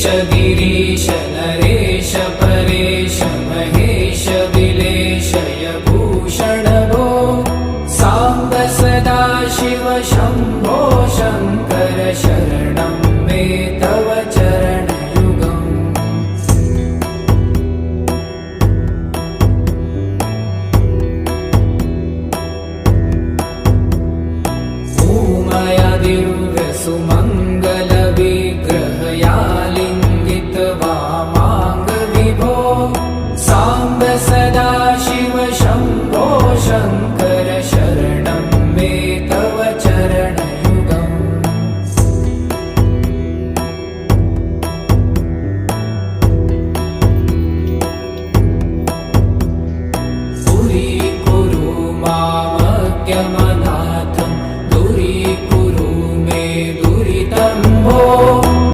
ईश गिरीश नरेश परेश महेश विलेशय भूषण भो साम्ब सदा शिव शम्भो शङ्कर शरणं मे तव चरणयुगम् उमया दिव्य सुमङ्गल विग्रहया लिङ्गित वामाङ्ग विभो साम्ब सदा शिव शम्भो शङ्कर